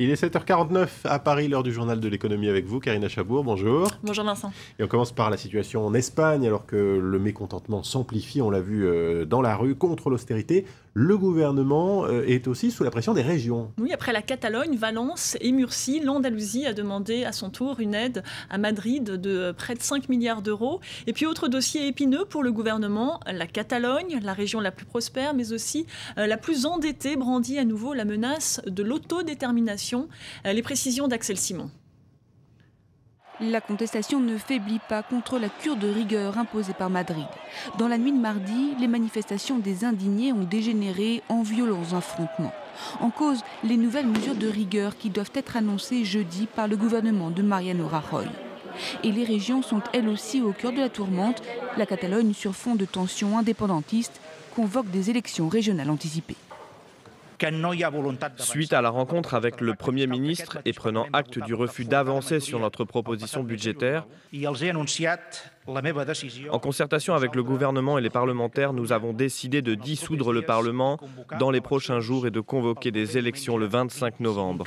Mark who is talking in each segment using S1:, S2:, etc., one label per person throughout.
S1: Il est 7h49 à Paris, l'heure du journal de l'économie avec vous, Karina Chabour, bonjour.
S2: Bonjour Vincent.
S1: Et on commence par la situation en Espagne, alors que le mécontentement s'amplifie, on l'a vu dans la rue, contre l'austérité. Le gouvernement est aussi sous la pression des régions.
S2: Oui, après la Catalogne, Valence et Murcie, l'Andalousie a demandé à son tour une aide à Madrid de près de 5 milliards d'euros. Et puis autre dossier épineux pour le gouvernement, la Catalogne, la région la plus prospère, mais aussi la plus endettée, brandit à nouveau la menace de l'autodétermination. Les précisions d'Axel Simon.
S3: La contestation ne faiblit pas contre la cure de rigueur imposée par Madrid. Dans la nuit de mardi, les manifestations des indignés ont dégénéré en violents affrontements. En cause, les nouvelles mesures de rigueur qui doivent être annoncées jeudi par le gouvernement de Mariano Rajoy. Et les régions sont elles aussi au cœur de la tourmente. La Catalogne, sur fond de tensions indépendantistes, convoque des élections régionales anticipées.
S4: Suite à la rencontre avec le Premier ministre et prenant acte du refus d'avancer sur notre proposition budgétaire, en concertation avec le gouvernement et les parlementaires, nous avons décidé de dissoudre le Parlement dans les prochains jours et de convoquer des élections le 25 novembre.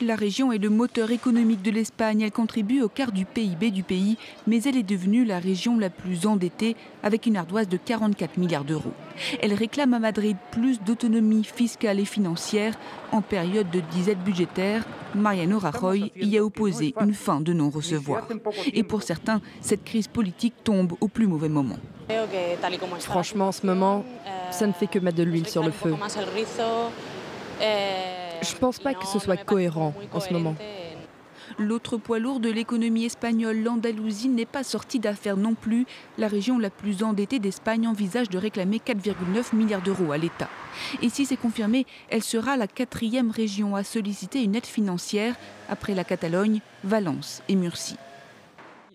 S3: La région est le moteur économique de l'Espagne. Elle contribue au quart du PIB du pays, mais elle est devenue la région la plus endettée avec une ardoise de 44 milliards d'euros. Elle réclame à Madrid plus d'autonomie fiscale et financière. En période de disette budgétaire, Mariano Rajoy y a opposé une fin de non-recevoir. Et pour certains, cette crise politique tombe au plus mauvais moment.
S5: Franchement, en ce moment, ça ne fait que mettre de l'huile sur le feu. Je ne pense pas que ce soit cohérent en ce moment.
S3: L'autre poids lourd de l'économie espagnole, l'Andalousie, n'est pas sortie d'affaire non plus. La région la plus endettée d'Espagne envisage de réclamer 4,9 milliards d'euros à l'État. Et si c'est confirmé, elle sera la 4e région à solliciter une aide financière après la Catalogne, Valence et Murcie.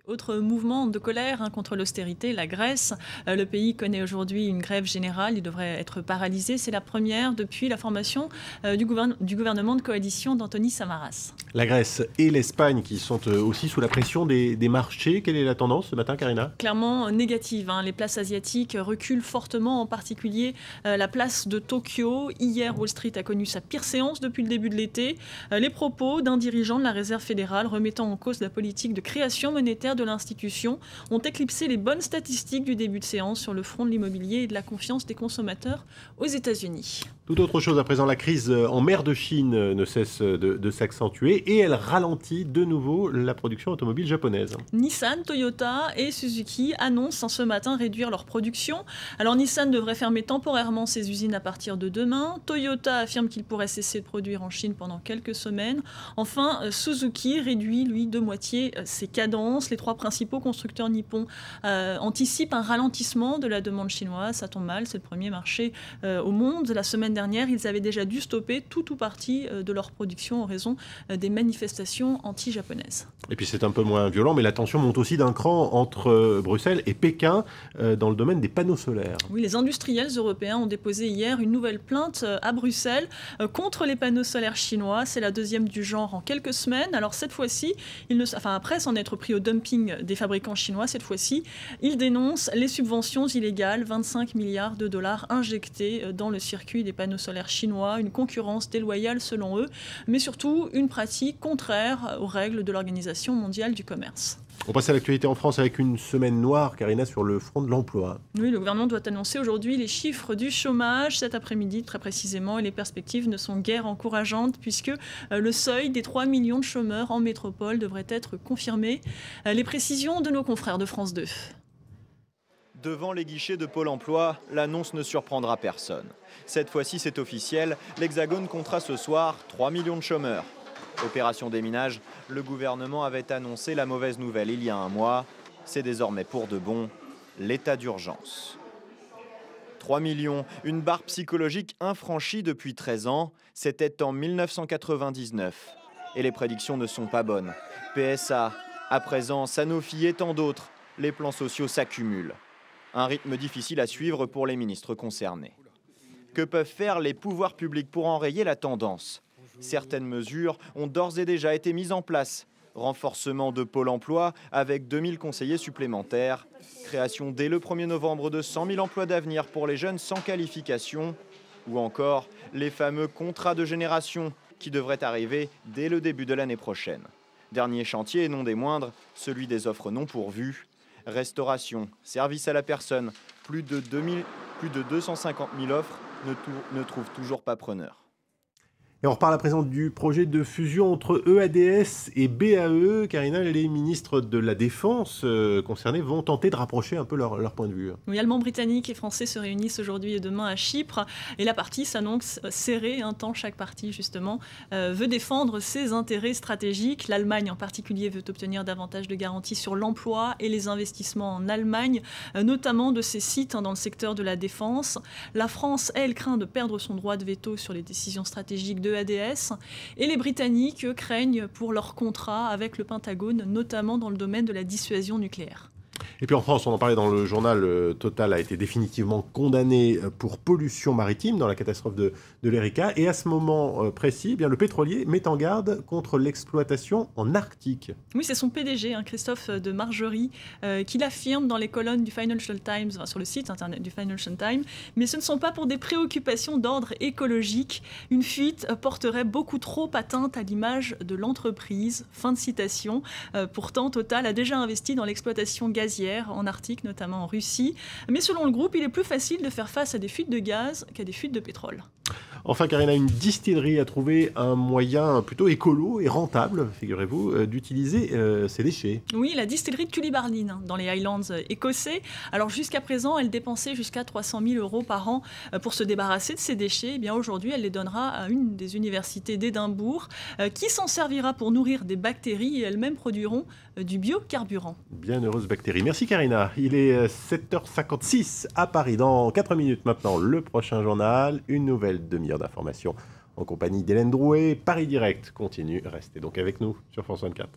S2: Autre mouvement de colère contre l'austérité, la Grèce. Le pays connaît aujourd'hui une grève générale, il devrait être paralysé. C'est la première depuis la formation du gouvernement de coalition d'Antonis Samaras.
S1: La Grèce et l'Espagne qui sont aussi sous la pression des marchés. Quelle est la tendance ce matin, Karina ?
S2: Clairement négative. Les places asiatiques reculent fortement, en particulier la place de Tokyo. Hier, Wall Street a connu sa pire séance depuis le début de l'été. Les propos d'un dirigeant de la Réserve fédérale remettant en cause la politique de création monétaire de l'institution ont éclipsé les bonnes statistiques du début de séance sur le front de l'immobilier et de la confiance des consommateurs aux États-Unis.
S1: Tout autre chose à présent, la crise en mer de Chine ne cesse de s'accentuer et elle ralentit de nouveau la production automobile japonaise.
S2: Nissan, Toyota et Suzuki annoncent ce matin réduire leur production. Alors Nissan devrait fermer temporairement ses usines à partir de demain. Toyota affirme qu'il pourrait cesser de produire en Chine pendant quelques semaines. Enfin, Suzuki réduit, lui, de moitié ses cadences. Les 3 principaux constructeurs nippons anticipent un ralentissement de la demande chinoise. Ça tombe mal, c'est le premier marché au monde. La semaine dernière, ils avaient déjà dû stopper tout ou partie de leur production en raison des manifestations anti-japonaises.
S1: Et puis c'est un peu moins violent, mais la tension monte aussi d'un cran entre Bruxelles et Pékin dans le domaine des panneaux solaires.
S2: Oui, les industriels européens ont déposé hier une nouvelle plainte à Bruxelles contre les panneaux solaires chinois. C'est la 2e du genre en quelques semaines. Alors cette fois-ci, après s'en être pris au dumping des fabricants chinois, cette fois-ci, ils dénoncent les subventions illégales, 25 milliards de dollars injectés dans le circuit des panneaux solaires chinois, une concurrence déloyale selon eux, mais surtout une pratique contraire aux règles de l'Organisation mondiale du commerce.
S1: On passe à l'actualité en France avec une semaine noire, Karina, sur le front de l'emploi.
S2: Oui, le gouvernement doit annoncer aujourd'hui les chiffres du chômage cet après-midi, très précisément, et les perspectives ne sont guère encourageantes puisque le seuil des 3 millions de chômeurs en métropole devrait être confirmé. Les précisions de nos confrères de France 2.
S6: Devant les guichets de Pôle emploi, l'annonce ne surprendra personne. Cette fois-ci, c'est officiel, l'Hexagone comptera ce soir 3 millions de chômeurs. Opération déminage, le gouvernement avait annoncé la mauvaise nouvelle il y a un mois. C'est désormais pour de bon l'état d'urgence. 3 millions, une barre psychologique infranchie depuis 13 ans. C'était en 1999. Et les prédictions ne sont pas bonnes. PSA, à présent Sanofi et tant d'autres, les plans sociaux s'accumulent. Un rythme difficile à suivre pour les ministres concernés. Que peuvent faire les pouvoirs publics pour enrayer la tendance ? Certaines mesures ont d'ores et déjà été mises en place. Renforcement de Pôle emploi avec 2000 conseillers supplémentaires. Création dès le 1er novembre de 100 000 emplois d'avenir pour les jeunes sans qualification. Ou encore les fameux contrats de génération qui devrait arriver dès le début de l'année prochaine. Dernier chantier, et non des moindres, celui des offres non pourvues. Restauration, service à la personne, plus de 250 000 offres ne trouvent toujours pas preneur.
S1: Et on reparle à présent du projet de fusion entre EADS et BAE. Karina, les ministres de la Défense concernés vont tenter de rapprocher un peu leur point de vue.
S2: Oui, Allemands, Britanniques et Français se réunissent aujourd'hui et demain à Chypre. Et la partie s'annonce serrée, tant chaque partie, justement, veut défendre ses intérêts stratégiques. L'Allemagne, en particulier, veut obtenir davantage de garanties sur l'emploi et les investissements en Allemagne, notamment de ses sites dans le secteur de la défense. La France, elle, craint de perdre son droit de veto sur les décisions stratégiques de ADS, et les Britanniques, eux, craignent pour leur contrat avec le Pentagone, notamment dans le domaine de la dissuasion nucléaire.
S1: Et puis en France, on en parlait dans le journal, Total a été définitivement condamné pour pollution maritime dans la catastrophe de l'Erika. Et à ce moment précis, eh bien, le pétrolier met en garde contre l'exploitation en Arctique.
S2: Oui, c'est son PDG, Christophe de Margerie, qui l'affirme dans les colonnes du Financial Times, sur le site internet du Financial Times. Mais ce ne sont pas pour des préoccupations d'ordre écologique. Une fuite porterait beaucoup trop atteinte à l'image de l'entreprise. Fin de citation. Pourtant, Total a déjà investi dans l'exploitation gazière en Arctique, notamment en Russie. Mais selon le groupe, il est plus facile de faire face à des fuites de gaz qu'à des fuites de pétrole.
S1: Enfin, Karina, une distillerie a trouvé un moyen plutôt écolo et rentable, figurez-vous, d'utiliser ces déchets.
S2: Oui, la distillerie de Tullamarine, dans les Highlands écossais. Alors jusqu'à présent, elle dépensait jusqu'à 300 000 € par an pour se débarrasser de ces déchets. Eh bien aujourd'hui, elle les donnera à une des universités d'Édimbourg, qui s'en servira pour nourrir des bactéries et elles-mêmes produiront du biocarburant.
S1: Bienheureuse bactérie. Merci Karina. Il est 7h56 à Paris. Dans 4 minutes maintenant, le prochain journal, une nouvelle demi-heure d'information en compagnie d'Hélène Drouet. Paris Direct continue. Restez donc avec nous sur France 24.